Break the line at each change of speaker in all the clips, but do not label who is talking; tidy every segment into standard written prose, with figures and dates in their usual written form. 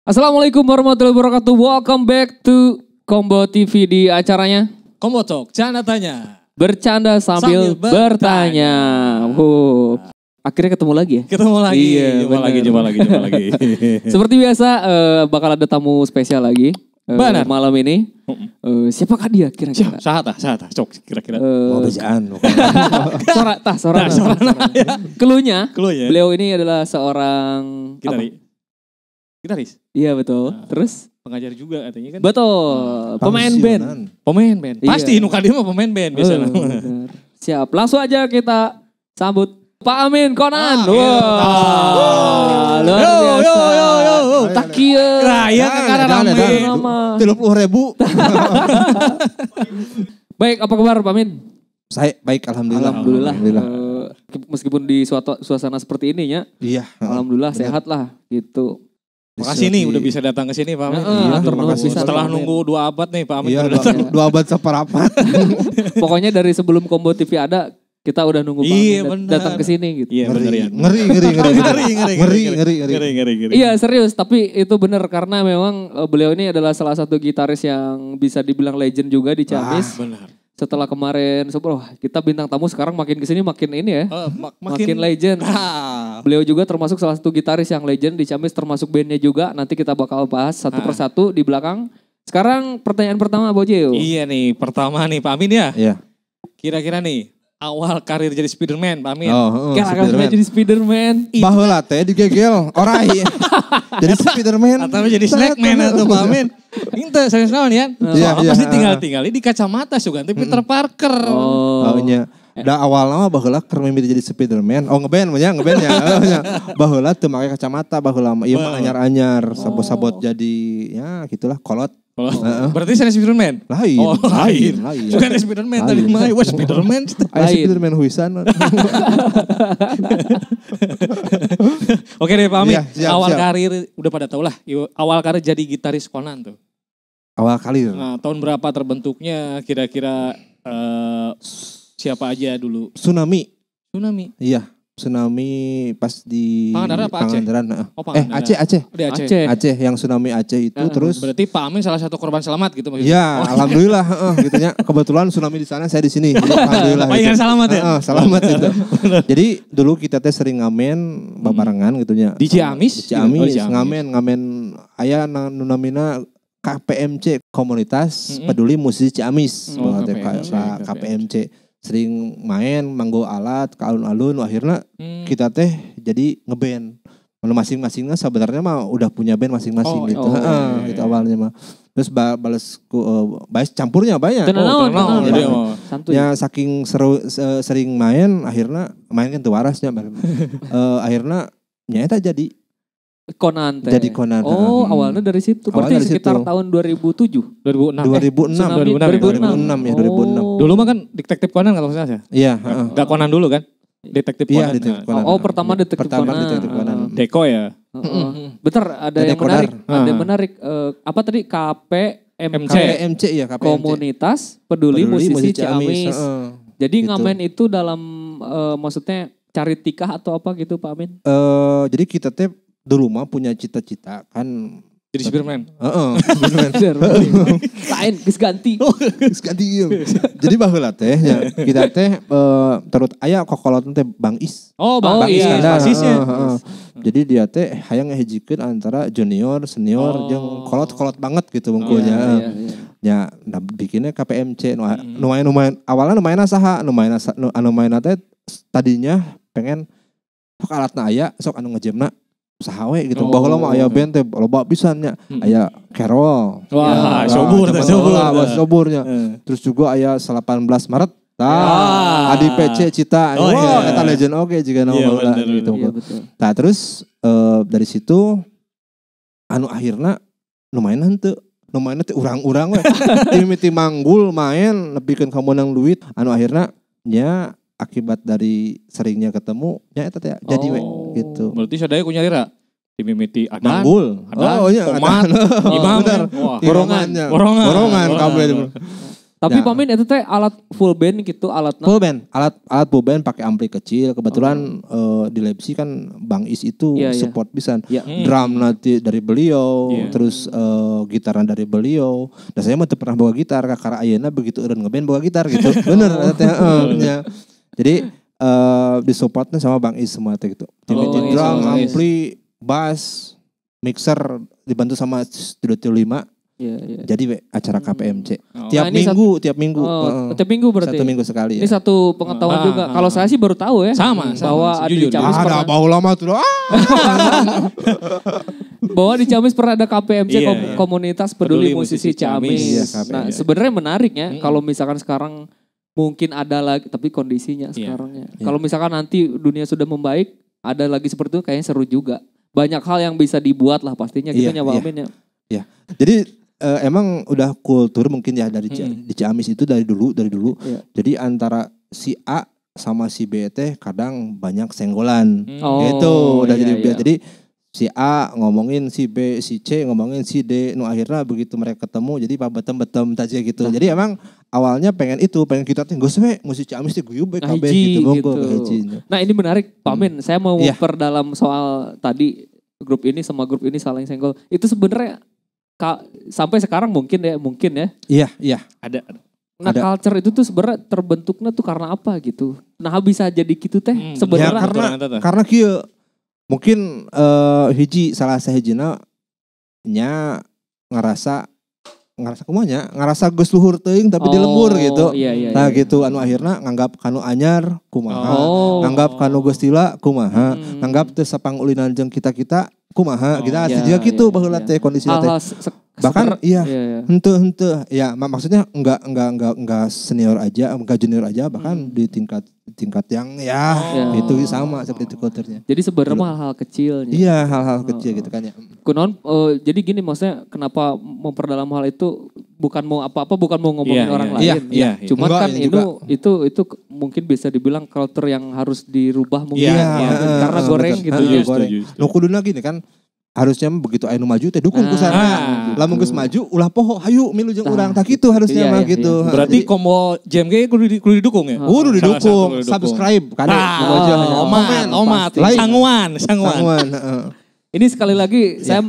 Assalamualaikum warahmatullahi wabarakatuh. Welcome back to Combo TV di acaranya
Combo Talk, Canda Tanya.
Bercanda sambil bertanya. Akhirnya ketemu lagi ya?
Ketemu lagi,
Iya,
jumpa lagi.
Seperti biasa bakal ada tamu spesial lagi
Benar.
malam ini. Siapakah dia kira-kira?
Sahata, cok kira-kira.
Bejaan.
Sorana. Keluhnya,
Keluhnya.
beliau ini adalah seorang
Gitaris.
Iya betul. Terus?
Pengajar juga katanya kan.
Betul. Pemain band.
Pemain band.
Iya.
Pasti nuka dia mah pemain band biasanya.
Benar. Siap. Langsung aja kita sambut Pak Amin Conan. Wah. Luar biasa.
Yo.
Takia.
Raya ke kanan rame.
30.000.
Baik, apa kabar Pak Amin?
Saya baik, alhamdulillah.
Alhamdulillah. Meskipun di suasana seperti ini ya.
Iya.
Alhamdulillah sehat lah gitu.
Makasih nih udah bisa datang ke sini Pak Amin.
Terima kasih.
Setelah nunggu 2 abad nih Pak Amin.
Iya,
baru datang.
2 abad seperapat.
Pokoknya dari sebelum Combo TV ada, kita udah nunggu Pak
Iya,
Amin
benar.
datang ke sini gitu.
Iya benar ya.
Ngeri.
Ngeri.
Iya serius, tapi itu benar karena memang beliau ini adalah salah satu gitaris yang bisa dibilang legend juga di Ciamis.
Benar.
Setelah kemarin, kita bintang tamu sekarang makin kesini makin ini ya, makin legend. Beliau juga termasuk salah satu gitaris yang legend di Ciamis, termasuk bandnya juga. Nanti kita bakal bahas satu persatu di belakang. Sekarang pertanyaan pertama Bojeo.
Iya nih, pertama nih Pak Amin ya.
Iya.
Kira-kira nih, awal karir jadi Spiderman Pak Amin.
Kira-kira jadi Spiderman.
Baheula teh digegel orai. Jadi Spiderman.
Atau jadi Snackman atau Pak Amin. Itu saya kawan ya.
Iya.
Pasti tinggal di kacamata sugan tapi Peter Parker.
Oh nya. Da awalnya mah baheula keur mimiti jadi Spiderman. Oh ngeband ya. Baheula teu make kacamata baheula mah ieu mah anyar-anyar sabot-sabot jadi ya gitulah kolot.
Berarti saya Spiderman?
Lain.
Lain. Bukan Spiderman tadi mah. Wah Spiderman.
Spiderman huisan.
Oke deh Pak Amin.
Iya,
Awal
siap.
karir udah pada tau lah. Awal karir jadi gitaris Conan tuh.
Awal karir.
Nah tahun berapa terbentuknya kira-kira siapa aja dulu?
Tsunami. Iya. Tsunami pas di
Pangandaran apa Aceh?
Pangandaran.
Oh, Pangandaran.
Aceh.
Di Aceh.
Aceh yang tsunami Aceh itu terus.
Berarti Pak Amin salah satu korban selamat gitu maksudnya?
Iya, alhamdulillah gitu ya. Kebetulan tsunami di sana, saya di sini. Alhamdulillah.
Palingan selamat ya?
Selamat gitu. Jadi dulu kita teh sering ngamen babarengan gitu nya.
Di Ciamis?
Di Ciamis ngamen aya nu namina KPMC Komunitas Peduli Musisi Ciamis. KPMC sering main manggo alat ke alun-alun akhirnya kita teh jadi ngeband. Masing-masingnya sebenarnya mah udah punya band masing-masing gitu. Gitu awalnya mah. Terus balas campurnya banyak.
Tenang. Santuy.
Ya saking sering main akhirnya main kan tuh warasnya. Akhirnya nyata jadi
Conan teh.
Jadi Conan.
Awalnya dari situ. Berarti
Awalnya dari
sekitar
situ.
tahun 2007.
2006 ya 2006.
Dulu mah kan detektif Conan kalau saya.
Iya,
Gak Conan dulu kan? Detektif Conan.
Iya, detektif Conan.
Pertama detektif Conan.
Deko ya.
Bentar, ada yang menarik. Ada yang menarik. Apa tadi?
KPMC ya, KPMC.
Komunitas Peduli Musisi Ciamis. Jadi
Gitu.
ngamen itu dalam maksudnya cari tikah atau apa gitu Pak Amin?
Jadi kita teh dulu mah punya cita-cita kan.
Jadi Spiderman.
Lain, geus ganti.
Ganti ieu. Jadi baheula teh ya, kita teh terus aya kokolot teh Bang Is.
Bang Is
iya.
kan basisnya.
Jadi dia teh hayang ngehijikeun antara junior, senior jeung kolot-kolot banget gitu bungkulnya. Ya, bikinnya KPMC lumayan awalnya lumayan saha, anu mainna teh tadinya pengen sok alatna aya, sok anu ngejemna usaha we gitu. Baheula mah aya band teh loba pisan nya. Aya Carol.
Wah,
soburnya. Terus juga aya 18 Maret. Adi PC Cita. Eta legend oge jiga nama baheula gitu. Nah, terus dari situ anu akhirna lumayan henteu. Lumayan teh urang-urang we. Mimiti manggul main nepikeun ka meunang duit anu akhirna nya akibat dari seringnya ketemu nya eta teh jadi we gitu.
Berarti sadaya ku nyarira dimimiti adan.
Manggul.
Adan. Komat. Imam.
Bener.
Wah.
Borongan kabeh.
Tapi pamin itu teh alat full band gitu alatnya.
Full band, alat full band pakai ampli kecil. Kebetulan di Leipzig kan Bang Is itu support pisan. Drum nanti dari beliau, terus gitaran dari beliau. Dan saya mah pernah bawa gitar karena ayeuna begitu eureun ngeband bawa gitar gitu. Bener ya. Jadi disupportnya sama Bang Is semua gitu. Drum, ampli, bass, mixer dibantu sama Studio 5. Jadi acara KPMC tiap minggu
berarti
1 minggu sekali
ini satu pengetahuan juga. Kalau saya sih baru tahu ya bahwa di Ciamis
ada bau lama tuh
bahwa di Ciamis pernah ada KPMC komunitas peduli musisi Ciamis. Nah sebenarnya menariknya kalau misalkan sekarang mungkin ada lagi tapi kondisinya sekarangnya kalau misalkan nanti dunia sudah membaik ada lagi seperti itu kayaknya seru juga. Banyak hal yang bisa dibuat lah pastinya gitu Pak Amin ya.
Jadi emang udah kultur mungkin ya dari di Ciamis itu dari dulu. Jadi antara si A sama si B teh kadang banyak senggolan. Gitu udah jadi si A ngomongin si B, si C ngomongin si D. Akhirnya begitu mereka ketemu jadi betem-betem aja gitu. Jadi emang awalnya pengen kita teh geus we musik Ciamis teh guyub kabeh gitu.
Nah, ini menarik Pak Amin. Saya mau memperdalam soal tadi grup ini sama grup ini saling senggol. Itu sebenarnya sampai sekarang mungkin ya.
Iya.
Ada.
Nah culture itu tuh sebenarnya terbentuknya tuh karena apa gitu. Nah bisa jadi gitu teh sebenarnya.
Karena kieu mungkin salah sahijina nya ngerasa geus luhur teuing tapi dilembur gitu. Nah gitu anu akhirna nganggap kanu anyar kumaha, nganggap kanu geus tila kumaha, nganggap teu sapangulinan jeung kita kumaha kita juga gitu baheula teh kondisi teh. Bahkan henteu ya maksudnya enggak senior aja, enggak junior aja bahkan di tingkat yang itu sama seperti itu kulturnya.
Jadi sebenarnya hal-hal kecilnya.
Iya, hal-hal kecil gitu kan ya.
Kunon jadi gini maksudnya kenapa memperdalam hal itu bukan mau apa-apa bukan mau ngomongin orang lain. Cuma kan itu mungkin bisa dibilang culture yang harus dirubah mungkin karena goreng gitu.
Nu kuduna gini kan harusnya begitu anu maju teh dukung kusana. Lamun geus maju ulah poho hayu milu jeung urang tah kitu harusnya mah gitu.
Berarti komo JMG kudu didukung ya?
Kudu didukung, subscribe kan.
Omat, sanguan.
Ini sekali lagi saya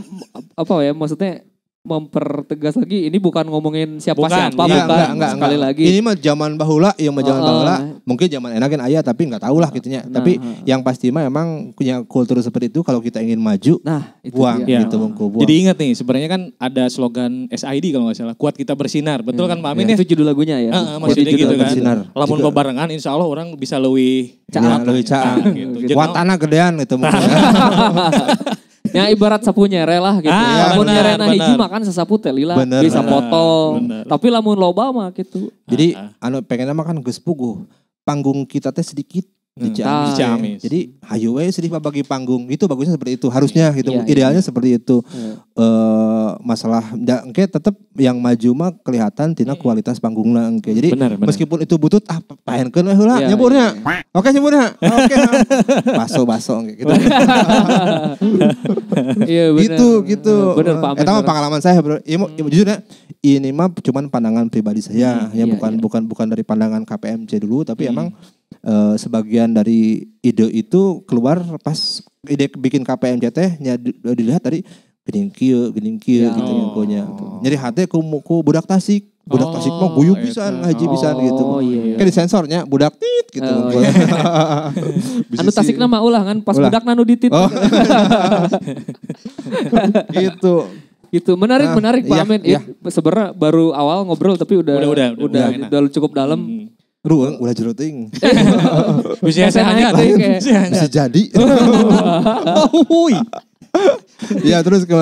maksudnya mempertegas lagi ini bukan ngomongin siapa bukan. Sekali lagi
ini mah zaman baheula mungkin zaman enakin aya tapi enggak tahu lah gitunya tapi yang pasti mah emang punya kultur seperti itu kalau kita ingin maju buang gitu buang.
Jadi ingat nih sebenarnya kan ada slogan SID kalau enggak salah kuat kita bersinar betul kan Pak Amin ya?
Itu judul lagunya ya
masih gitu kan lamun bebarengan insya Allah orang bisa leuwih
caang gitu. Kuatana gedean gitu
Ya ibarat sapu nyere lah gitu. Lamun nyerena hiji makan sesapu teh lila bisa potong. Tapi lamun loba mah gitu.
Jadi pengennya makan geus puguh. Panggung kita teh sedikit di Ciamis. Jadi hayu we sedih bagi panggung. Itu bagusnya seperti itu. Harusnya gitu. Idealnya seperti itu. Masalah engke tetap yang maju mah kelihatan tina kualitas panggungna engke. Jadi meskipun itu butut pahenkeun we heula nyeburnya. Oke nyeburnya. Oke. Baso engke gitu.
Iya benar.
Gitu.
Benar Pak Amin.
Eta mah pengalaman saya bro. Jujurnya ini mah cuman pandangan pribadi saya. Bukan dari pandangan KPMC dulu tapi emang sebagian dari ide itu keluar pas ide bikin KPMC teh dilihat tadi gening kieu gitu infonya. Nyeri hate ku budak Tasik. Budak Tasik mah guyub pisan, haji pisan gitu. Kan disensornya budak tit gitu.
Anu Tasik nama ulah kan pas budak nanu ditit. Gitu. Menarik Pak Amin. Sebenarnya baru awal ngobrol tapi udah cukup dalam.
Ruang ulah jero teuing.
Bisa sehat
bisa jadi. Ya terus ke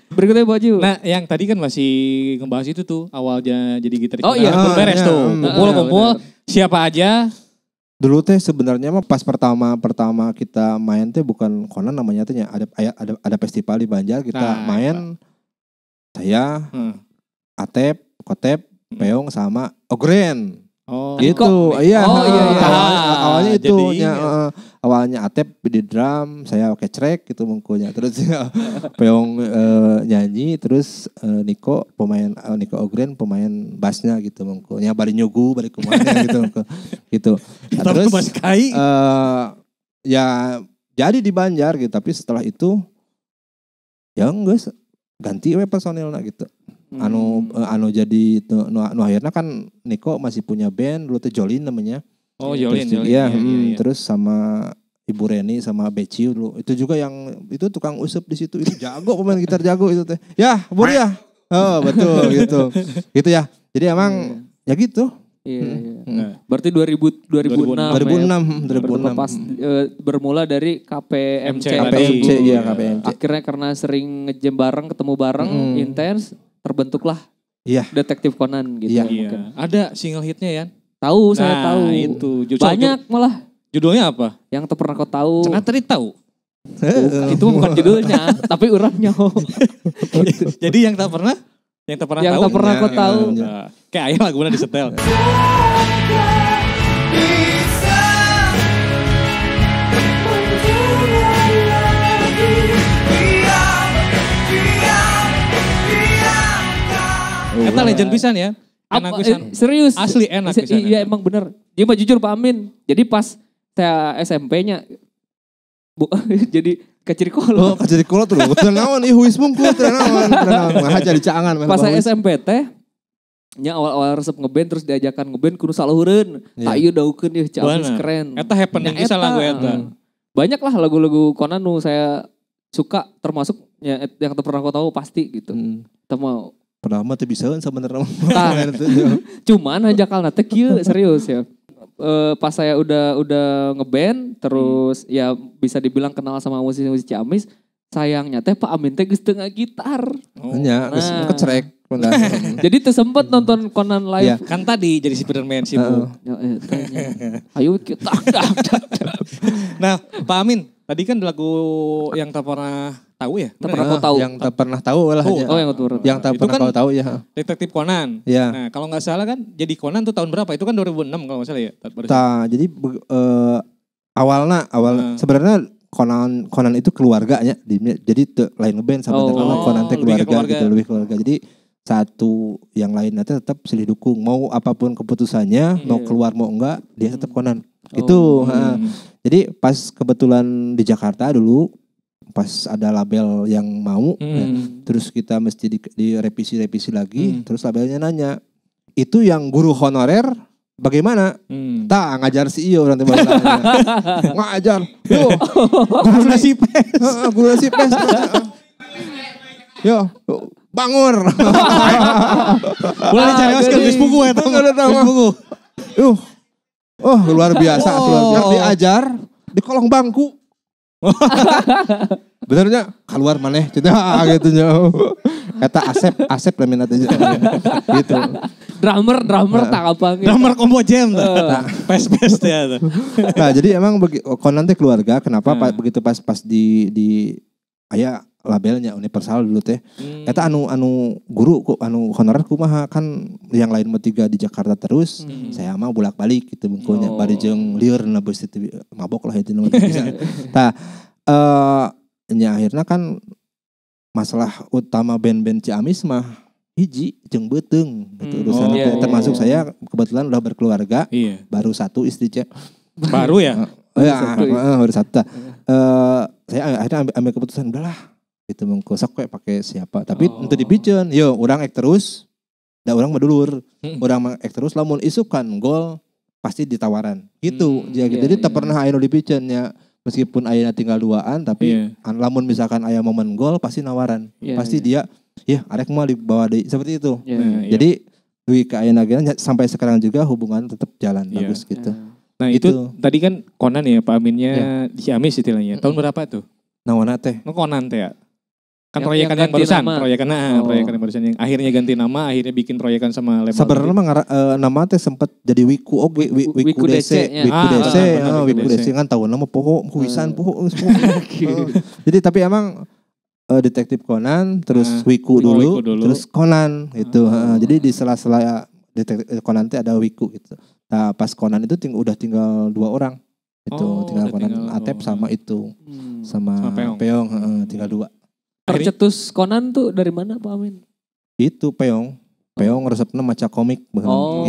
berikutnya Baju.
Nah yang tadi kan masih ngebahas itu tuh awalnya jadi gitaris.
Beres
tuh. Kumpul siapa aja.
Dulu teh sebenarnya mah pas pertama kita main teh bukan konan namanya teh ada festival di Banjar kita main saya Atep, Kotep, Peong sama Ogren. Gitu. Iya. Awalnya itu
jadi,
awalnya Atep di drum, saya kecrek gitu mengkunya. Terus Peong nyanyi, terus Niko Ogren pemain bassnya gitu mengkunya. Bari nyugu, bari kumaha gitu mengku. Gitu. Nah, terus ya jadi di Banjar gitu, tapi setelah itu ya enggak ganti we personilnya gitu. Anu jadi nu akhirnya kan Niko masih punya band dulu teh Jolin namanya.
Jolin.
Iya. Terus sama Ibu Reni sama Beci dulu. Itu juga yang itu tukang usep di situ, itu jago, pemain gitar jago itu teh. Ya, Bur ya. Oh, betul gitu. Gitu ya. Jadi emang ya gitu.
Iya. Berarti 2006
pas
bermula dari KPMC.
Iya, KPMC.
Akhirnya karena sering ngejam bareng, ketemu bareng, intens, terbentuklah Detektif Conan gitu.
Iya.
Ada single hitnya ya?
Tahu, saya tahu.
Itu.
Banyak malah.
Judulnya apa?
Yang pernah kau tahu.
Cenah tadi tahu.
Itu bukan judulnya, tapi urangnya.
Jadi yang tak pernah tahu.
Yang tak pernah kau tahu.
Kayak ayah lagunya disetel. Kata legend pisan ya. Enak pisan.
Serius.
Asli enak pisan.
Iya emang bener. Dia mah jujur Pak Amin. Jadi pas saya SMP-nya jadi kacirikolo.
Kacirikolo tuh. Tenawan huis mungkul tenawan. Ngahaja di Caangan.
Pas saya SMP teh nya awal-awal resep ngeband terus diajakan ngeband kudu saluhureun. Tak ieu daukeun ieu Ciamis keren.
Eta happening bisa lagu eta.
Banyak lah lagu-lagu Conan nu saya suka, termasuk ya yang pernah kau tahu pasti gitu. Kita mau
pernah mah teh bisaeun sebenarnya.
Cuman hajakalna teh kieu serius ya. Pas saya udah ngeband terus ya bisa dibilang kenal sama musisi-musisi Ciamis, sayangnya teh Pak Amin teh geus teu ngagitar.
Nya geus kecrek.
Jadi teu sempet nonton Conan live.
Ya, kan tadi jadi Spiderman sibuk.
Ayo kita.
Nah, Pak Amin, tadi kan lagu yang tak pernah tahu ya?
Tak pernah kau tahu.
Yang tak pernah tahu lah.
Yang
tak pernah kau tahu ya.
Detektif Conan.
Ya.
Nah, kalau nggak salah kan jadi Conan tuh tahun berapa? Itu kan 2006 kalau nggak salah ya?
Jadi awalnya sebenarnya Conan itu keluarganya. Jadi lain ngeband sama Conan teh keluarga gitu, lebih keluarga. Jadi satu yang lainnya tetap silih dukung. Mau apapun keputusannya, mau keluar mau enggak, dia tetap Conan. Itu. Jadi pas kebetulan di Jakarta dulu, pas ada label yang mau, terus kita mesti direvisi lagi, terus labelnya nanya, itu yang guru honorer bagaimana? Tak ngajar si iyo orang tiba-tiba ngajar. Yo, guru nasi pes. Guru nasi pes. Yo, bangur.
Boleh dicari Oscar di buku ya, buku.
Luar biasa. Yang diajar di kolong bangku. Benernya keluar maneh gitu nya. Kata Asep laminat aja gitu.
Drummer tak apa gitu.
Drummer combo jam pes ya.
Nah, jadi emang Conan teh keluarga. Kenapa begitu pas di aya labelnya Universal dulu teh. Eta anu guru anu honorer kumaha kan yang lain mah 3 di Jakarta terus. Saya mah bolak-balik gitu bengkonya bari jeung lieur na beus itu mabok lah itu bisa. Tah nya akhirnya kan masalah utama band-band Ciamis mah hiji jeung beuteung gitu urusan termasuk saya kebetulan udah berkeluarga. Baru 1 istri cek.
Baru ya?
Baru 1. Saya akhirnya ambil keputusan udahlah gitu mengkosok kayak pakai siapa tapi untuk dibiceun yo orang ek terus da orang madulur orang ek terus lamun isukan gol pasti ditawaran gitu jadi tak pernah aya nu dibiceun nya meskipun aya tinggal duaan tapi lamun misalkan aya momen gol pasti nawaran pasti dia arek mah dibawa deui seperti itu jadi duit ka ayeuna sampai sekarang juga hubungan tetap jalan bagus gitu.
Nah itu tadi kan Conan ya Pak Aminnya di Ciamis istilahnya tahun berapa tuh?
Nawana teh?
Conan teh ya. Kan proyekan yang barusan, proyekan yang barusan yang akhirnya ganti nama, akhirnya bikin proyekan sama label.
Sebenarnya mah nama teh sempat jadi Wiku Wiku DC kan tahun nama poho kuisan poho. Jadi tapi emang Detektif Conan terus Wiku dulu terus Conan gitu. Jadi di sela-sela Detektif Conan teh ada Wiku gitu. Nah pas Conan itu udah tinggal 2 orang. Itu tinggal Conan Atep sama itu. Sama Peong tinggal 2.
Tercetus Conan tuh dari mana Pak Amin?
Itu Peong resepna maca komik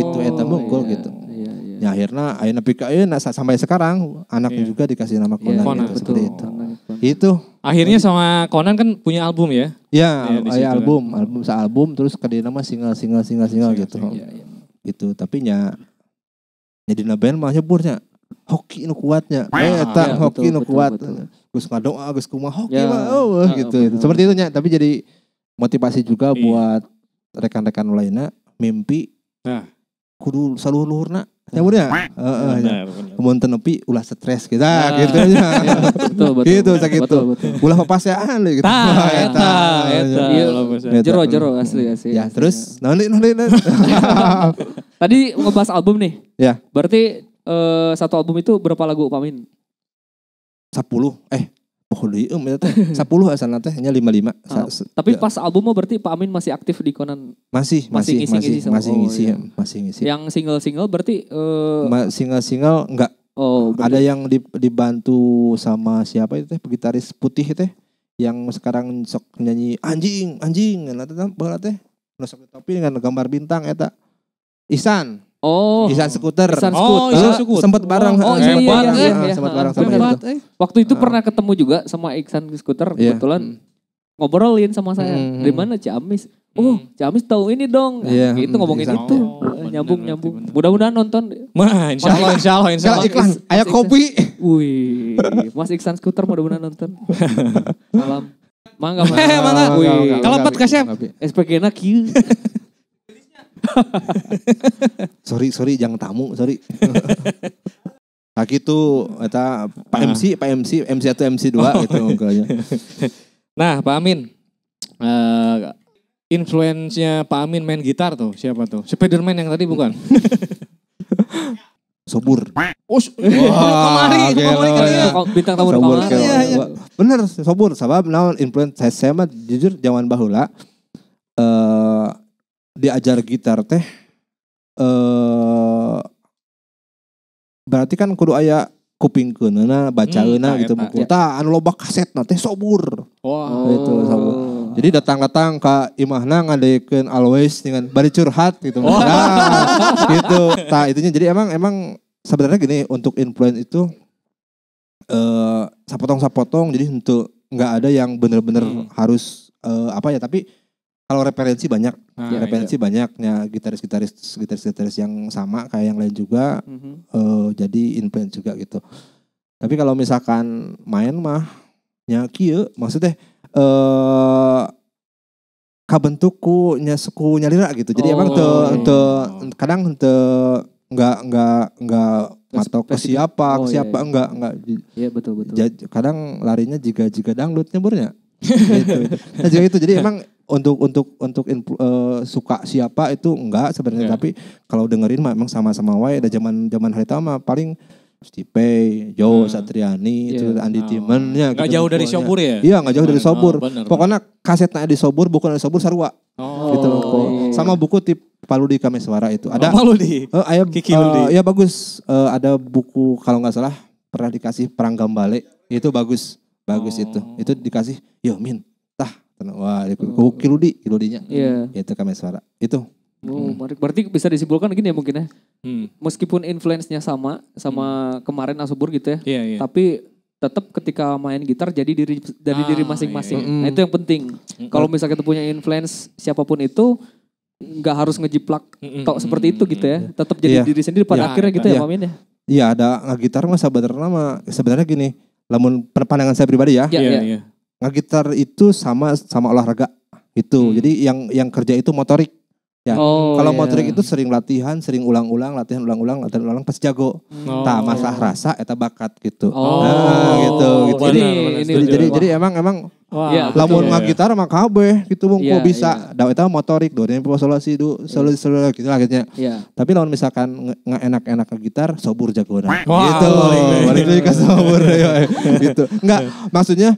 gitu eta mungkul gitu. Ya akhirnya ayeuna pika sampai sekarang anaknya juga dikasih nama Conan, gitu, seperti itu. Itu
akhirnya sama Conan kan punya album ya?
Ya, album terus kadina mah single gitu. Gitu, tapi nya dina band mah nyeburnya hoki nu kuatnya. Eta hoki nu kuat. Geus ngadoa geus kumaha hoki mah gitu. Seperti itu nya, tapi jadi motivasi juga buat rekan-rekan lainnya mimpi. Kudu saluhurna nyamurnya. Kemudian tenepi ulah stres kita gitu aja.
Betul.
Gitu sakitu. Ulah papasean gitu.
Eta. Jero asli.
Ya, terus naon.
Tadi ngebahas album nih.
Ya.
Berarti satu album itu berapa lagu Pak Amin?
10. Ya teh 10 asalna teh hanya 55.
Tapi pas album mau berarti Pak Amin masih aktif di Conan?
Masih ngisi.
Yang single-single berarti
single enggak. Ada yang dibantu sama siapa itu teh gitaris putih teh yang sekarang sok nyanyi anjing baheula teh nu sok topi dengan gambar bintang eta. Ihsan skuter. Sempat bareng. Sempat bareng sama itu.
Waktu itu pernah ketemu juga sama Ihsan skuter kebetulan ngobrolin sama saya. Dari mana Ciamis? Ciamis tahu ini dong. Gitu ngomongin itu. Nyambung. Mudah-mudahan nonton.
Insya Allah.
Iklan, aya kopi.
Wih, Mas Ihsan skuter mudah-mudahan nonton. Salam. Mangga.
Kalapat kasep.
SPG-na kieu.
sorry jangan tamu nah gitu eta Pak MC 1 MC 2 gitu mungkinnya.
Nah Pak Amin influence-nya Pak Amin main gitar tuh siapa tuh? Spiderman yang tadi bukan?
Sobur.
Kemari
bintang tamu
kemari. Bener Sobur sabab naon influence saya mah jujur zaman baheula diajar gitar teh berarti kan kudu aya kupingkeunna bacaeuna gitu buku. Tah anu loba kasetna teh Sobur. Itu Sobur. Jadi datang ka imahna ngadekeun always dengan bari curhat gitu. Gitu. Tah itunya jadi emang sebenarnya gini untuk influence itu sapotong-sapotong jadi untuk enggak ada yang bener-bener harus tapi kalau referensi banyak, banyaknya gitaris yang sama kayak yang lain juga, jadi influence juga gitu. Tapi kalau misalkan main mah, kieu maksudnya kabentukku suku nyalira gitu. Jadi emang kadang enggak matok ke siapa enggak.
Iya betul.
Kadang larinya jika dangdut nyeburnya. Gitu. Nah juga itu jadi emang untuk suka siapa itu enggak sebenarnya tapi kalau dengerin mah emang sama-sama wae ada zaman harita mah paling Stipe, Joe Satriani, itu Andi Timennya.
Enggak jauh dari Sobur ya?
Iya enggak jauh dari Sobur. Pokoknya kasetnya di Sobur bukan di Sobur sarua. Gitu. Sama buku tip Paludi Kameswara itu. Ada
Paludi.
Kiki Ludi. Ya bagus. Ada buku kalau enggak salah pernah dikasih Perang Gambale. Itu bagus itu. Itu dikasih, "Yo Min, wah, Kiludinya." Iya. Itu Kameswara. Itu.
Berarti bisa disimpulkan gini ya mungkin ya. Meskipun influence-nya sama kemarin Asubur gitu ya. Tapi tetap ketika main gitar jadi dari diri masing-masing. Nah itu yang penting. Kalau misalnya kita punya influence siapapun itu nggak harus ngejiplak seperti itu gitu ya. Tetap jadi diri sendiri pada akhirnya gitu ya Pak Min ya.
Iya, ada ngegitar mah sebenarnya gini. Lamun pandangan saya pribadi ya. Ngegitar itu sama olahraga gitu. Jadi yang kerja itu motorik. Ya, kalau motorik itu sering latihan, sering ulang-ulang, latihan pasti jago. Masalah rasa eta bakat gitu. Gitu. Jadi emang lamun ngagitar mah kabeh gitu kok bisa. Da eta motorik, done solusi gitu lah gitu. Tapi lamun misalkan enak-enak gitar, Sobur jagona. Gitu. Balik ke Sobur gitu. Enggak, maksudnya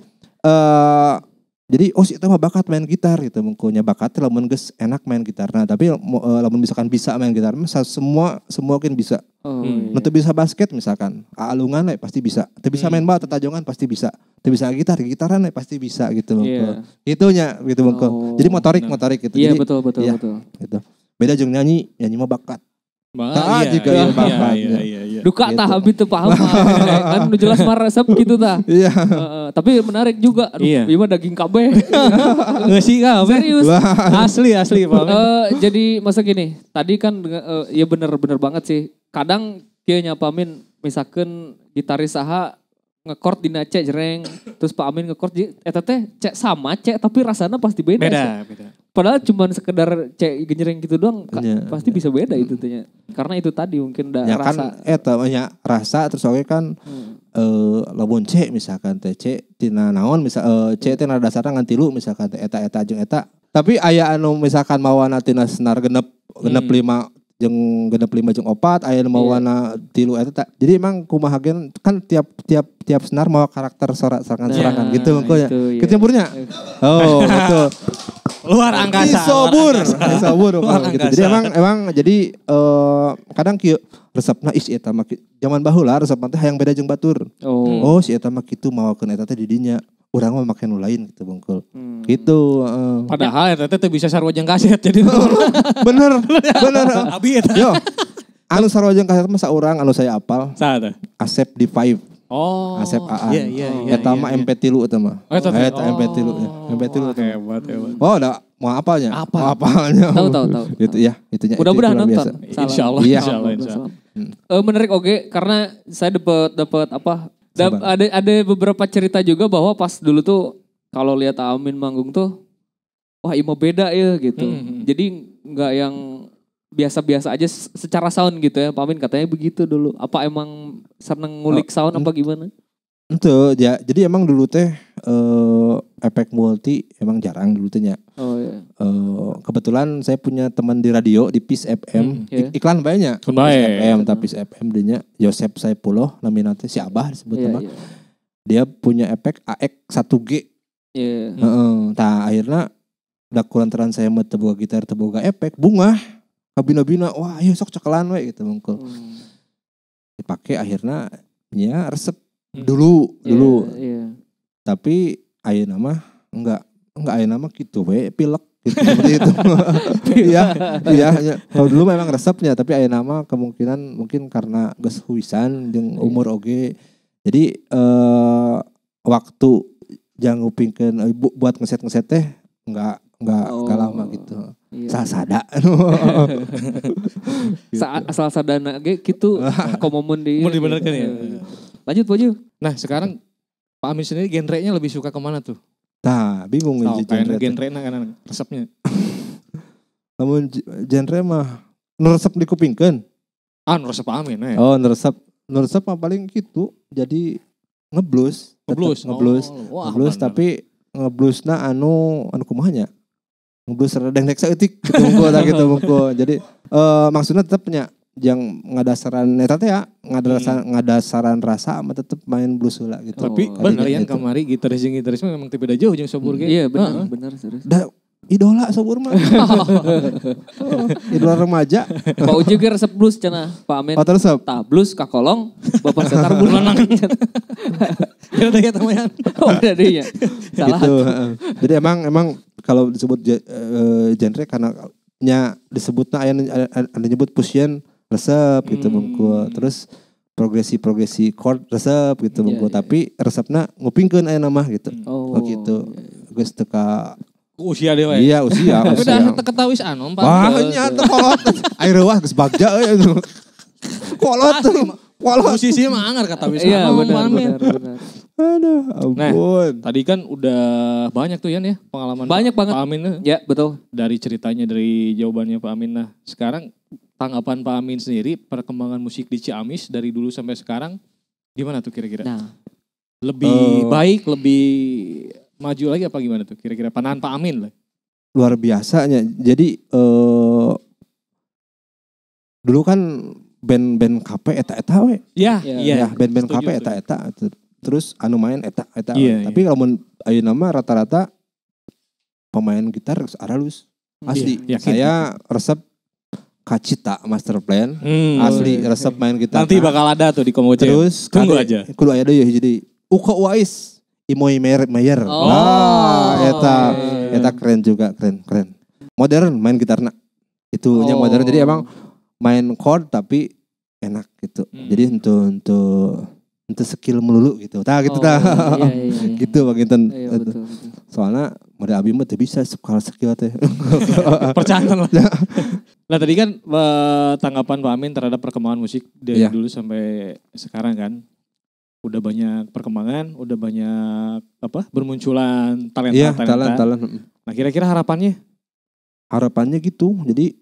Jadi si eta mah bakat main gitar gitu mengko nya bakat lamun geus enak main gitar. Nah, tapi lamun misalkan bisa main gitar mah semua kan bisa. Teu bisa basket misalkan, alungan pasti bisa. Teu bisa main bal tetajongan pasti bisa. Teu bisa gitaran pasti bisa gitu mengko. Itunya gitu mengko. Jadi motorik gitu.
Iya,
jadi,
betul.
Gitu. Beda jeung nyanyi mah bakat.
Iya.
Duka tah habis teu paham kan nu jelas mah resep gitu tah.
Iya.
Tapi menarik juga. Aduh, ieu mah daging kabeh.
Ngeusi kabeh.
Serius.
Asli Pak.
Jadi masa gini, tadi kan ya bener banget sih. Kadang kieu nya Pak Amin misalkan gitaris saha ngekord dina C jereng, terus Pak Amin ngekord eta teh C sama C tapi rasanya pasti beda. Beda. Padahal cuma sekedar C genjreng gitu doang pasti bisa beda itu tuhnya. Karena itu tadi mungkin
ya
rasa.
Kan eta banyak rasa terus oke kan lamun C misalkan teh C tina naon misal C teh nada dasarna ngan 3 misalkan teh eta jeung eta. Tapi aya anu misalkan mawana tina senar genep 5 jeung genep 5 jeung 4 aya nu mawana 3 eta. Jadi emang kumaha gen kan tiap senar mawa karakter serangan gitu mengko ya. Kecemburnya. Oh, betul.
Luar angkasa.
Sobur gitu. Jadi emang jadi kadang kieu resepna si eta mah zaman baheula resepna teh hayang beda jeung batur. Oh, si eta mah kitu mawakeun eta teh di dinya. Urang mah make nu lain gitu bungkul. Gitu.
Padahal eta teh bisa sarua jeung kaset jadi.
Bener.
Abi eta.
Yo. Anu sarua jeung kaset mah saurang anu saya apal.
Saha teh?
Asep di 5.
Oh.
Asep AA.
Iya.
Eta mah MP3 eta mah.
Eta
MP3 ya. MP3
hebat.
Oh, udah mau apalnya?
Tahu.
Gitu ya, itunya.
Mudah-mudahan nonton.
Insyaallah.
Menarik karena saya dapat apa? Ada beberapa cerita juga bahwa pas dulu tuh kalau lihat Amin manggung tuh wah ini beda ya gitu. Jadi nggak yang biasa-biasa aja secara sound gitu ya. Pak Amin katanya begitu dulu. Apa emang seneng ngulik sound apa gimana?
Itu ya, jadi emang dulu teh efek multi emang jarang dulu tehnya.
Oh iya.
Kebetulan saya punya teman di radio di Peace FM. Iklan banyak.
Peace
FM tapi Peace FM dinya Yosep Saipuloh namanya si Abah disebut nama. Dia punya efek AX 1G.
Iya.
Tah akhirnya da kulantaran saya mah teu boga gitar teu boga efek bunga. Kabina-bina wah ayo sok cekelan we gitu mungkul. Dipakai akhirnya nya resep dulu.
Iya.
Tapi ayeuna mah enggak ayeuna mah kitu we pilek gitu seperti itu. Iya. Kalau dulu memang resepnya tapi ayeuna mah kemungkinan mungkin karena geus huisan jeung umur oge. Jadi waktu jang ngupingkeun buat ngeset teh enggak lama gitu.
Iya.
Sada.
Asal sadana ge kitu komomen di.
Mau dibenerkan ya.
Lanjut Boju.
Nah, sekarang Pak Amin sendiri genrenya lebih suka kemana tuh?
Nah, bingung
genre kan resepnya.
Namun genre mah resep dikupingkeun.
Nu resep Pak Amin ya.
Oh, resep mah paling gitu. Jadi ngeblues. Ngeblues tapi ngebluesna anu kumahanya. Ngeblues rada dengdek saeutik gitu mungko. Jadi maksudnya tetapnya yang ngadasaran eta teh ya ngadasaran rasa mah tetep main blues heula gitu.
Tapi bener ya kamari gitaris memang teu beda jauh jeung Sobur ge.
Iya benar serius.
Da idola Sobur mah. Idola remaja.
Pak Uji ge resep blues cenah Pak Amin.
Oh resep.
Tah blues kakolong Bapak Setar Bulanang.
Kira ya tamayan.
Oh ada dia. Salah.
Gitu, jadi emang kalau disebut genre karena nya disebutna aya nyebut fusion resep gitu mungku. Terus progresi chord resep gitu mungku. Tapi resepna ngupingkeun aya nama gitu. Oh gitu. Geus teu ka
usia dewe.
Iya usia.
Udah teu ketawis anu.
Wah nya teu kolot. Air reuah geus bagja euy. Kolot.
Musisi mah anggar katawis.
Iya benar.
Aduh ampun.
Nah, tadi kan udah banyak tuh Yan ya pengalaman
banyak banget.
Pak Amin.
Ya betul.
Dari ceritanya, dari jawabannya Pak Amin. Nah sekarang tanggapan Pak Amin sendiri perkembangan musik di Ciamis dari dulu sampai sekarang gimana tuh kira-kira?
Nah,
lebih baik, lebih maju lagi apa gimana tuh kira-kira pandangan Pak Amin lah?
Luar biasanya. Jadi dulu kan band KP eta we.
Iya.
Band KP eta. Terus anu main eta. Tapi kalau ayeuna mah rata-rata pemain gitar halus. Asli.
Iya,
Saya resep Kacita Master Plan. Asli resep main gitar.
Nanti bakal ada tuh di Komoce.
Terus
tunggu aja.
Kudu aya deui jadi Uko Uwais, Imoy Mayer. Eta keren juga, keren. Modern main gitarna. Itunya modern. Jadi emang main chord tapi enak gitu. Jadi untuk skill melulu gitu. Tah gitu dah.
Iya.
Gitu bagian
Iya, betul.
Soalnya model abi mah teu bisa skill teh.
Percaya lah. Nah tadi kan tanggapan Pak Amin terhadap perkembangan musik dari dulu sampai sekarang kan. Udah banyak perkembangan, udah banyak bermunculan talenta. Nah kira-kira harapannya? Harapannya
gitu. Jadi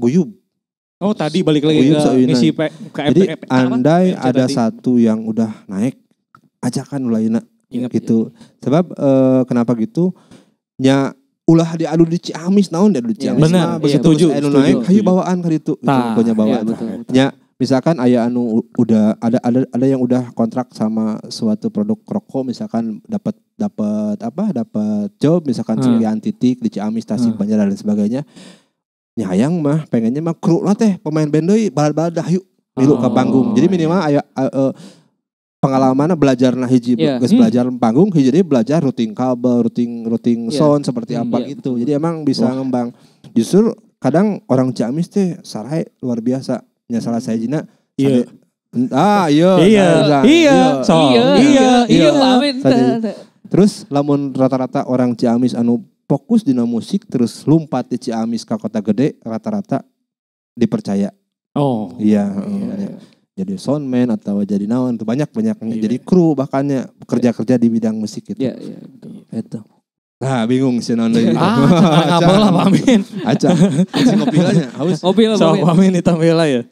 guyub.
Oh tadi balik lagi ke misi
jadi andai ada satu yang udah naik, ajakan ulaina gitu. Sebab kenapa gitu? Nya ulah diadu di Ciamis naon diadu di Ciamis.
Benar,
setuju. Naik hayu bawaan ka ditu. Punya bawaan. Nya misalkan aya anu udah ada yang udah kontrak sama suatu produk rokok misalkan dapat job misalkan sekian titik di Ciamis, Tasik, Banjar dan sebagainya. Ya hayang mah pengennya mah kru lah teh pemain band deui balad-balad dah yuk milu ke panggung. Jadi minimal aya pengalaman belajar hiji geus belajar panggung, hiji deui belajar routing kabel, routing sound seperti apa gitu. Jadi emang bisa ngembang. Justru kadang orang Ciamis teh sarahe luar biasa. Nya salah saya jina. Iya.
Amin.
Terus lamun rata-rata orang Ciamis anu fokus dina musik terus lompat di Ciamis ke kota gede rata-rata dipercaya. Iya. Jadi soundman atau jadi naon itu banyak jadi kru bahkannya kerja di bidang musik gitu.
Iya.
Itu. Nah bingung sih naon deui.
Ngapa lah Pak Amin.
Aca ngopi lah nya. Haus.
Ngopi lah Pak
Amin ditambah lah ya.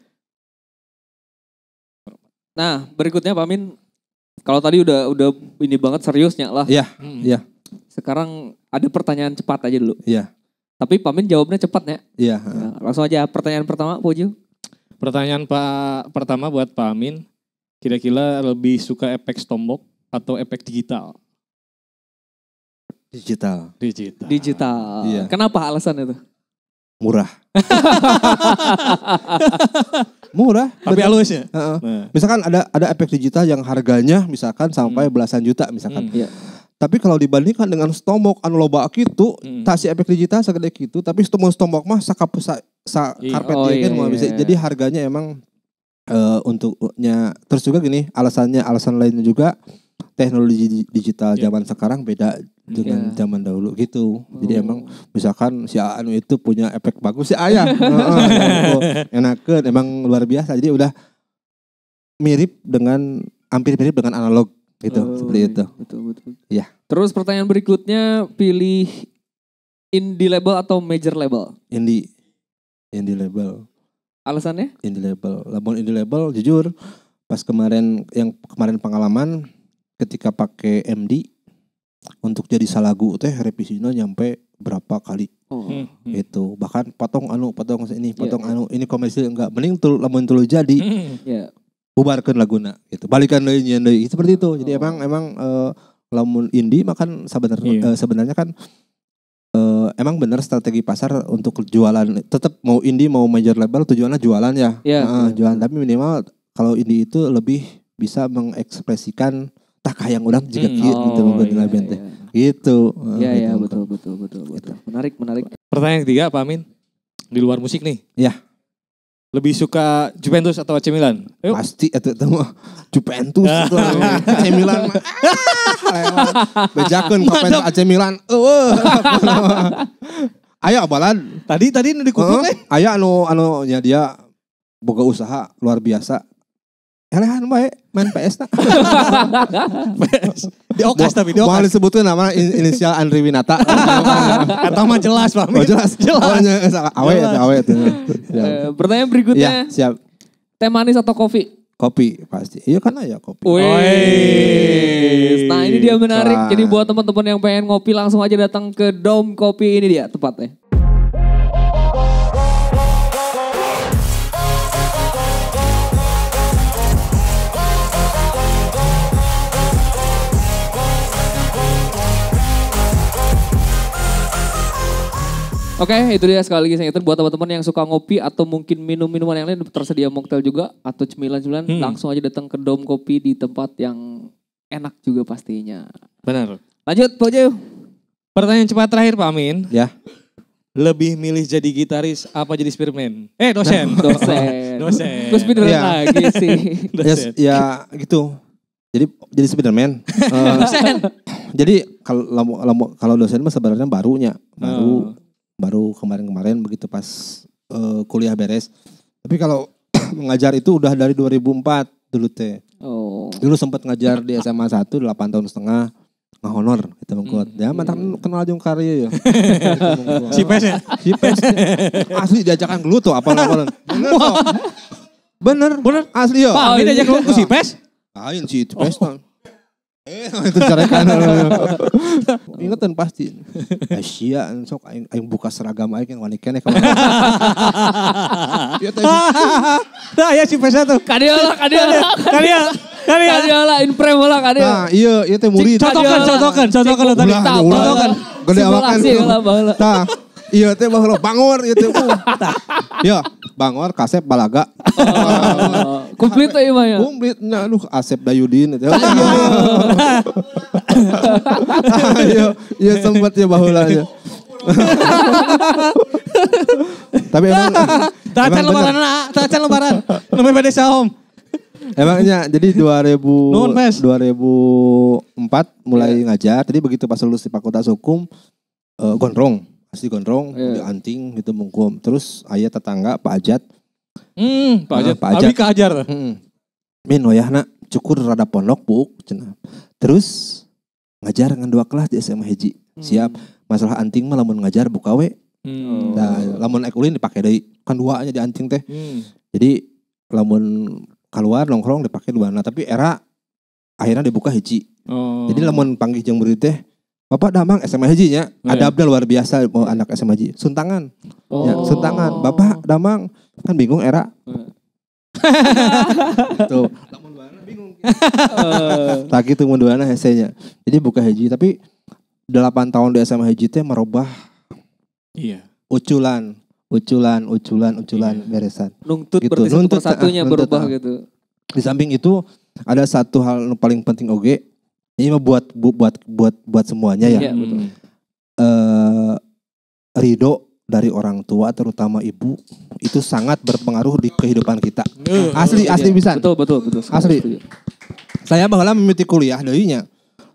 Nah berikutnya Pak Amin, kalau tadi udah ini banget seriusnya lah.
Iya.
Sekarang ada pertanyaan cepat aja dulu.
Iya.
Tapi Pak Amin jawabnya cepat ya.
Iya.
Nah, langsung aja pertanyaan pertama Puju.
Pertanyaan pertama buat Pak Amin. Kira-kira lebih suka efek tombok atau efek digital?
Digital.
Iya. Kenapa alasan itu?
Murah. Murah.
Tapi halus ya.
Misalkan ada efek digital yang harganya misalkan sampai belasan juta misalkan.
Iya.
Tapi kalau dibandingkan dengan stombok anu loba kitu, tah si efek digital segede kitu, tapi stombok mah karpet kan mah bisa. Jadi harganya emang untuknya terus juga gini, alasan lainnya juga teknologi digital zaman sekarang beda dengan zaman dahulu gitu. Jadi emang misalkan si anu itu punya efek bagus si aya. Enakeun emang luar biasa. Jadi udah hampir mirip dengan analog. Gitu, seperti itu.
Betul.
Iya.
Terus pertanyaan berikutnya, pilih indie label atau major label?
Indie label.
Alasannya?
Indie label. Lamun indie label jujur pas kemarin pengalaman ketika pakai MD untuk jadi salagu teh revisina nyampe berapa kali. Itu bahkan potong ini ini komersil enggak mending lamun tulu jadi. Bubarkan laguna gitu. Balikan deui seperti itu. Jadi emang lamun indie makan sebenarnya kan emang benar strategi pasar untuk jualan. Tetap mau indie mau major label tujuannya jualan ya. Jualan tapi minimal kalau indie itu lebih bisa mengekspresikan tak hayang urang jika kieu gitu teh. Gitu.
Iya betul. Menarik.
Pertanyaan ketiga Pak Amin. Di luar musik nih.
Iya.
Lebih suka Juventus atau AC Milan?
Pasti itu mah Juventus itu AC Milan mah. Bejakeun ka AC Milan. Aya abalan.
Tadi nu dikupuk
aya anu nya dia boga usaha luar biasa. Elehan bae main PS na.
PS. Diokas tapi diokas.
Mau disebutkeun nama inisial Andri Winata.
Kata mah jelas Pak Amin.
Jelas. Awe itu.
Pertanyaan berikutnya.
Ya, siap.
Teh manis atau kopi?
Kopi pasti. Iya kan ya kopi.
Nah ini dia menarik. Jadi buat teman-teman yang pengen ngopi langsung aja datang ke Dom Kopi, ini dia tepatnya. Oke, itu dia sekali lagi saya ingetin buat teman-teman yang suka ngopi atau mungkin minum-minuman yang lain tersedia mocktail juga atau cemilan-cemilan langsung aja datang ke Dom Kopi di tempat yang enak juga pastinya.
Benar.
Lanjut, Pak Jauh.
Pertanyaan cepat terakhir Pak Amin.
Ya.
Lebih milih jadi gitaris apa jadi Spiderman? Dosen.
Dosen. Terus Spiderman lagi sih.
Ya gitu. Jadi Spiderman. Jadi kalau dosen mah sebenarnya baru kemarin begitu pas kuliah beres. Tapi kalau mengajar itu udah dari 2004 dulu teh. Dulu sempat ngajar di SMA 1 8 tahun setengah ngahonor gitu mengkot. Ya mantap kenal jeung karya ya.
Si Pes ya?
Si Pes. Asli diajakan dulu tuh apa-apa. Bener asli ya.
Pak Amin diajak dulu si Pes?
Lain si Pes. Itu carekan. Ingetan pasti. Asia sok aing buka seragam aing yang wani keneh kawan.
Dah ya si Pesa tuh.
Kadiola. Kadiola imprem lah kadiola.
Nah, iya teh murid.
Contohkan tadi.
Contohkan. Gede awakan. Tah, iya teh baheula bangor ieu teh. Ya, bangor kasep balaga.
Komplit teh mah ya.
Komplit nya aduh Asep Dayudin itu. Iya sempat ya baheula nya. Tapi emang
Tacan lebaran. Nembe bade saom.
Emangnya jadi 2004 mulai ngajar. Jadi begitu pas lulus di Fakultas Hukum gondrong, asli gondrong, anting gitu mungkum. Terus aya tetangga Pak Ajat.
Pak Ajat. Abi keajar.
Min wayahna cukur rada pondok buk cenah. Terus ngajar ngan 2 kelas di SMA hiji. Siap. Masalah anting mah lamun ngajar buka we. Nah, lamun ek ulin dipake deui. Kan 2 nya di anting teh. Jadi lamun keluar nongkrong dipake 2. Nah, tapi era akhirnya dibuka hiji. Jadi lamun panggih jeung murid teh, Bapak Damang SMA hiji nya. Adabna luar biasa mau anak SMA hiji. Suntangan. Ya, suntangan. Bapak Damang kan bingung era. Tuh, lamun duana bingung. Tak gitu mun duana hese-nya. Jadi buka hiji tapi 8 tahun di SMA hiji teh merubah. Iya. Uculan beresan.
Nuntut
gitu.
berarti satu persatunya berubah gitu.
Di samping itu ada satu hal yang paling penting oge. Ini mah buat semuanya ya. Ridho dari orang tua terutama ibu itu sangat berpengaruh di kehidupan kita. Asli bisa.
Betul.
Asli. Saya baheula mimiti kuliah deui nya.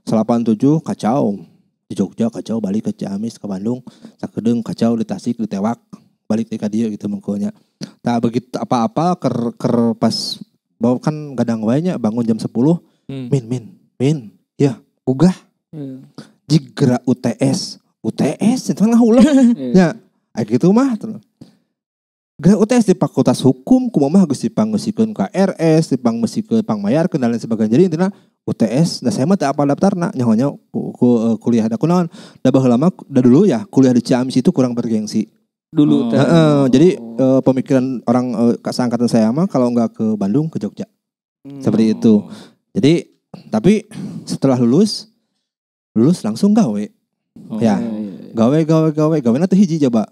87 kacau. Di Jogja kacau balik ke Ciamis ke Bandung. Sakedeung kacau di Tasik di Tewak. Balik ke dieu gitu mengkonya. Tak begitu apa-apa ker pas bawa kan gadang wae nya bangun jam 10. Min. Ya, ugah. Jigra UTS itu ngahulang. Ya, gitu mah. Geus UTS di Fakultas Hukum kumaha geus dipangeusikeun KRS, dipangeusikeun pangmayarkeun dan lain sebagainya. Jadi intina UTS, saya mah teu apal daftarna, nyahonya kuliah da kunaon. Da baheula mah da dulu ya kuliah di Ciamis itu kurang bergengsi.
Dulu
jadi pemikiran orang seangkatan saya mah kalau enggak ke Bandung ke Jogja. Seperti itu. Jadi tapi setelah lulus langsung gawe. Gawe na teh hiji coba.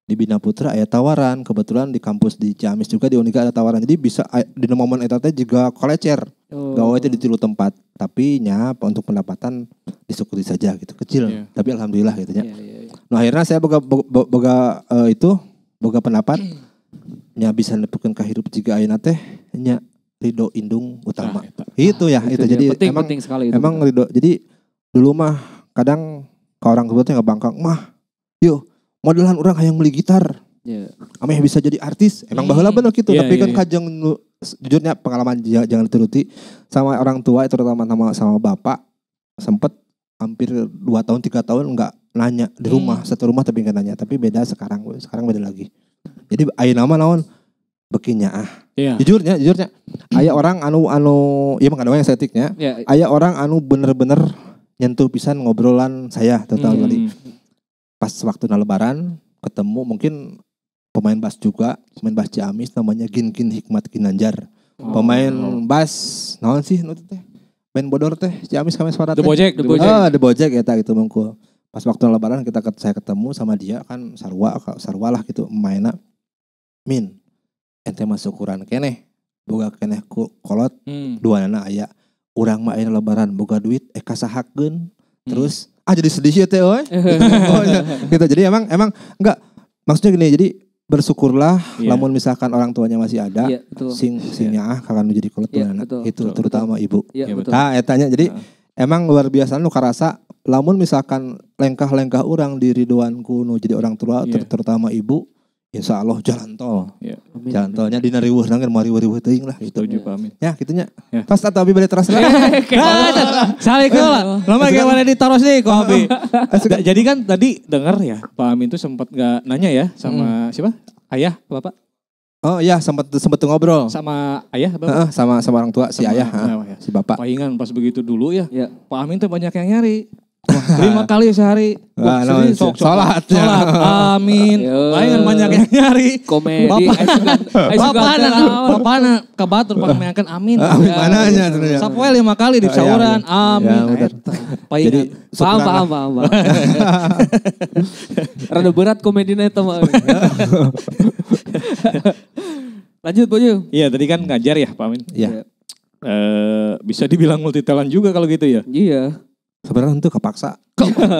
Di Bina Putra aya tawaran, kebetulan di kampus di Ciamis juga di Unika ada tawaran. Jadi bisa di momen eta teh juga kolecer. Gawe teh di 3 tempat, tapi nya untuk pendapatan disyukuri saja gitu, kecil. Tapi alhamdulillah gitu nya. Nah, akhirnya saya boga pendapat nya bisa nepikeun ka hirup jiga ayeuna teh nya ridho indung utama. Itu ya, itu jadi
penting sekali itu.
Emang ridho. Jadi dulu mah kadang ka orang tua teh ngabangkang, "Mah, yuk modelan orang hayang beli gitar. Ameh bisa jadi artis." Emang baheula bener gitu, tapi kan kajeng jujurnya pengalaman jangan dituruti sama orang tua terutama sama bapak. Sempet hampir 2 tahun 3 tahun enggak nanya di rumah, satu rumah tapi enggak nanya, tapi beda sekarang beda lagi. Jadi ayeuna mah naon bekinya Jujurnya aya orang anu ieu mah kadang yang setiknya. Aya orang anu bener-bener nyentuh pisan ngobrolan saya total kali. Pas waktu lebaran ketemu mungkin pemain bass Ciamis namanya Ginkin Hikmat Ginanjar. Pemain bass naon sih nu teh? Band bodor teh Ciamis kami suara
The Bojek.
The Bojek eta gitu mangku. Pas waktu lebaran saya ketemu sama dia kan sarua lah gitu mainna. Min, ente mah syukuran keneh. Boga keneh kolot duanana aya. Urang mah ayeuna lebaran boga duit kasahakeun. Terus jadi sedih sih teh euy. Gitu. Jadi emang enggak maksudnya gini, jadi bersyukurlah lamun misalkan orang tuanya masih ada, sing nyaah kakan jadi kolot duanana. Itu terutama ibu. Nah, etanya jadi emang luar biasa nu karasa lamun misalkan lengkah-lengkah orang di ridhoanku nu jadi orang tua terutama ibu, insya Allah jalan tol. Jalan tolnya dina riweuh nangeur moal riweuh teuing lah gitu.
Amin.
Ya kitunya. Tos atuh abi bade teras lah.
Salehkeun lah. Lama ge bade ditaros deui ku abi. Jadi kan tadi dengar ya Pak Amin tuh sempat enggak nanya ya sama siapa? Ayah, Bapak?
Oh iya sempat ngobrol
sama ayah Bapak?
Sama orang tua si ayah, si bapak.
Palingan pas begitu dulu ya. Pak Amin tuh banyak yang nyari. 5 kali sehari. Sok salat. Amin. Palingan banyak yang nyari.
Komedi.
Bapana ka batur pameangkeun amin.
Amin mananya tuh ya.
Sapoe 5 kali di sauran. Amin.
Jadi
paham. Rada berat komedina eta mah. Lanjut Bojo.
Iya tadi kan ngajar ya Pak Amin.
Iya.
Bisa dibilang multi talent juga kalau gitu ya.
Iya.
Sebenarnya itu kepaksa.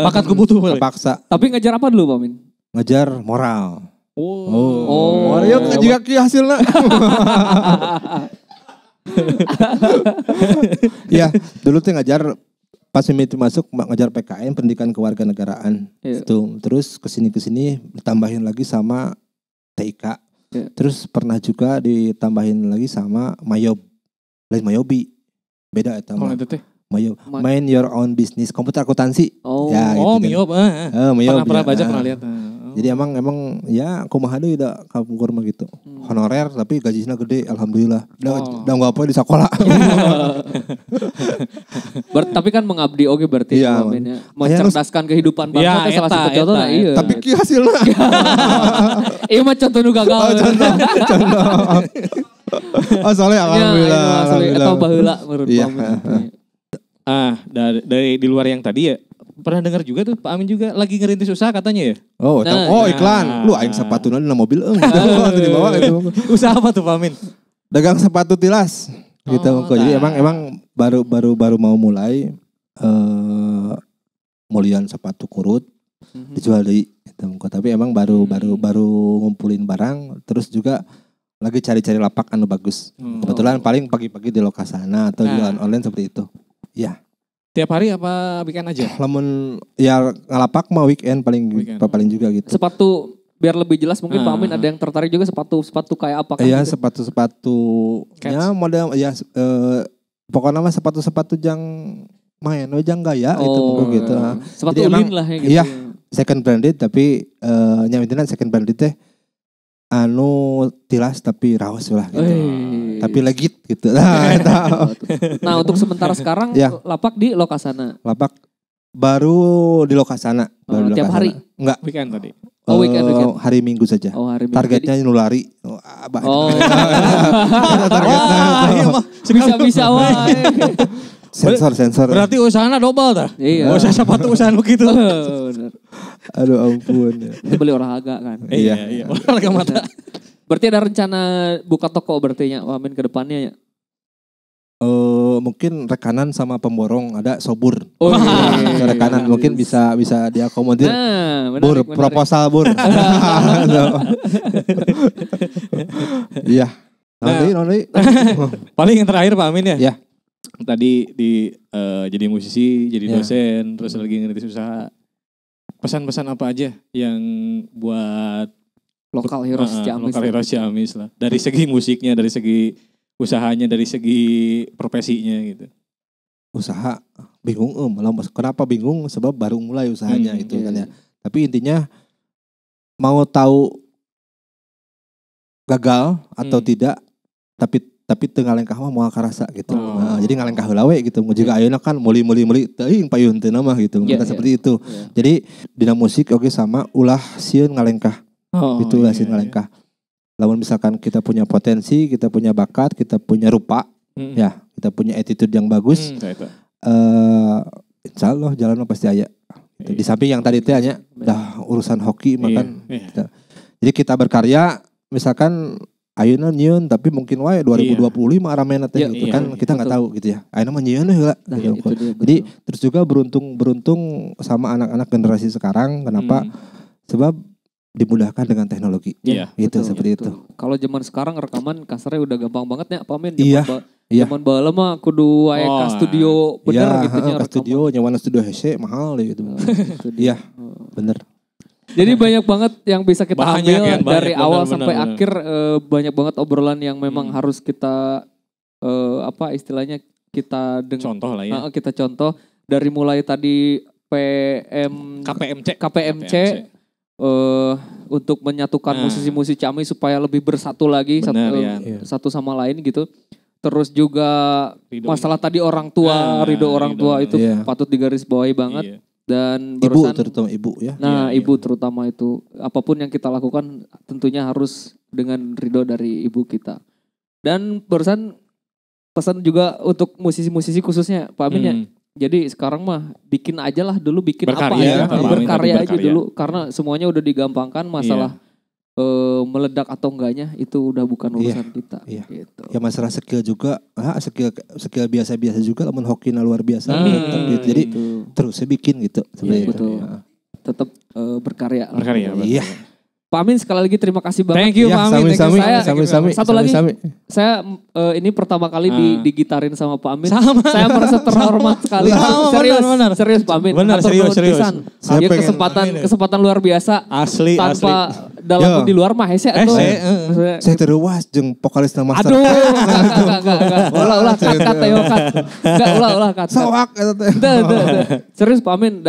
Bakat kebutuhan.
Kepaksa.
Tapi ngajar apa dulu Pak Min?
Ngajar moral.
Oh.
Moral juga ki hasilnya. Ya, dulu tuh ngajar pas mimiti masuk ngajar PKN pendidikan kewarganegaraan. Itu terus kesini ditambahin lagi sama TIK. Terus pernah juga ditambahin lagi sama Mayob. Lain Mayobi. Beda eta mah. Mind your own business, komputer akuntansi. Ya, gitu
Miob.
Miob.
Pernah baca, pernah lihat.
Jadi emang ya kumaha deui da kapungkur mah gitu. Honorer tapi gajinya gede alhamdulillah. Da apa di sekolah.
Tapi kan mengabdi oge berarti
ya,
mencerdaskan kehidupan bangsa salah satu contohnya. Iya.
Tapi ki hasilna.
Iya mah contoh nu gagal.
Contoh. Soalnya alhamdulillah.
Eta baheula menurut
dari di luar yang tadi ya pernah dengar juga tuh Pak Amin juga lagi ngerintis usaha katanya ya.
Iklan. Lu aing sepatuna dina mobil dibawa itu.
Usaha apa tuh Pak Amin?
Dagang sepatu tilas. Gitu. Jadi emang baru mau mulai mulian sepatu kurut dijual deui gitu. Tapi emang baru ngumpulin barang terus juga lagi cari-cari lapak anu bagus. Kebetulan paling pagi-pagi di Lokasana atau jualan online seperti itu. Iya.
Tiap hari apa weekend aja?
Lamun ya ngalapak mah weekend paling juga gitu.
Sepatu biar lebih jelas mungkin Pak Amin ada yang tertarik juga sepatu kayak apa kan?
Iya, gitu? Sepatu-sepatunya model ya pokoknya mah sepatu-sepatu jang main jang gaya itu gitu.
Sepatu ulin lah ya gitu.
Iya, second branded tapi intinya second branded teh anu tilas tapi raos lah gitu. Tapi legit gitu.
Nah untuk sementara sekarang lapak di Lokasana.
Lapak baru di Lokasana.
Tiap hari?
Enggak.
Weekend tadi.
Weekend.
Hari Minggu saja.
Hari Minggu.
Targetnya nulari.
Targetnya. Bisa wae.
Sensor.
Berarti usahanya double dah.
Iya.
Usaha sepatu usaha begitu.
Benar.
Aduh ampun.
Itu beli olahraga kan.
Iya. Olahraga mata.
Berarti ada rencana buka toko berarti ya Amin ke depannya ya?
Mungkin rekanan sama pemborong ada sobur.
Rekanan
mungkin bisa diakomodir.
Menarik.
Proposal bur. Iya. Nanti.
Paling yang terakhir Pak Amin ya?
Iya.
Tadi jadi musisi, jadi dosen, terus lagi ngerintis usaha. Pesan-pesan apa aja yang buat
Lokal Heroes Ciamis.
Lokal Heroes Ciamis lah. Dari segi musiknya, dari segi usahanya, dari segi profesinya gitu.
Usaha bingung kenapa bingung? Sebab baru mulai usahanya itu kan ya. Tapi intinya mau tahu gagal atau tidak, tapi teu ngalengkah mah moal karasa gitu. Jadi ngalengkah heula we gitu. Juga ayeuna kan meuli teuing payun teu mah gitu. Kita seperti itu. Jadi dina musik oge sama ulah sieun ngalengkah. Itu hasil ngalengkah. Lamun misalkan kita punya potensi, kita punya bakat, kita punya rupa, kita punya attitude yang bagus. Insya Allah jalan pasti aya. Di samping yang tadi tanya dah urusan hoki makan. Jadi kita berkarya misalkan ayeuna nyieun tapi mungkin wae 2025 ramena teh gitu kan kita nggak tahu gitu ya. Ayeuna mah nyieun heula. Jadi terus juga beruntung sama anak-anak generasi sekarang kenapa? Sebab dimudahkan dengan teknologi. Gitu seperti itu.
Kalau zaman sekarang rekaman kasarnya udah gampang banget ya Pak Amin. Zaman baheula mah kudu wae ka studio bener gitu nya.
Ka studio nyawana studio hese mahal gitu. Iya, bener.
Jadi banyak banget yang bisa kita ambil dari awal sampai akhir, banyak banget obrolan yang memang harus kita istilahnya kita
contoh lah ya.
Kita contoh dari mulai tadi KPMC untuk menyatukan musisi-musisi Ciamis supaya lebih bersatu lagi satu sama lain gitu. Terus juga masalah tadi orang tua, ridho orang tua itu patut digarisbawahi banget. Dan
ibu terutama ibu ya.
Nah ibu terutama itu apapun yang kita lakukan tentunya harus dengan ridho dari ibu kita. Dan barusan pesan juga untuk musisi-musisi khususnya Pak Amin ya. Jadi sekarang mah bikin aja lah dulu berkarya aja dulu karena semuanya udah digampangkan masalah meledak atau enggaknya itu udah bukan urusan kita. Gitu.
Ya masalah skill juga, skill biasa-biasa juga, namun hokinya luar biasa. Gitu. Jadi terus saya bikin gitu.
Betul. Tetap berkarya.
Iya.
Pak Amin sekali lagi terima kasih banget.
Thank you Pak Amin.
Satu lagi, saya ini pertama kali digitarin sama Pak Amin. Saya merasa terhormat sekali. Serius Pak Amin.
Benar serius.
Ya kesempatan luar biasa.
Asli.
Tanpa dalam di luar mah hese atuh.
Saya teruas jeung vokalis nama Master.
Aduh, enggak. Ulah cut. Enggak ulah cut.
Sawak eta teh.
Serius Pak Amin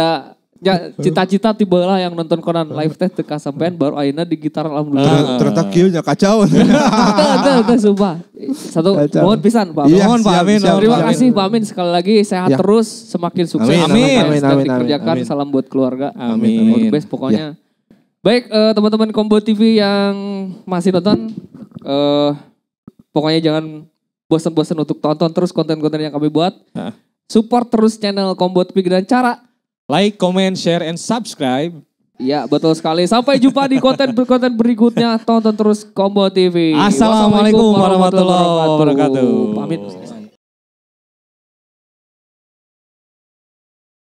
ya cita-cita tiba lah yang nonton Conan live teh teu kasampean baru ayeuna di gitar alhamdulillah.
Ternyata kieu nya kacau.
Teu sumpah. Satu mohon pisan Pak.
Mohon Pak Amin.
Terima kasih Pak Amin sekali lagi sehat terus semakin sukses.
Amin.
Dikerjakan salam buat keluarga.
Amin.
All the best pokoknya. Baik teman-teman Combo TV yang masih nonton pokoknya jangan bosan-bosan untuk tonton terus konten-konten yang kami buat. Support terus channel Combo TV dan cara
like, comment, share, and subscribe.
Ya betul sekali. Sampai jumpa di konten berikutnya. Tonton terus Combo TV.
Assalamualaikum warahmatullahi wabarakatuh.
Pamit.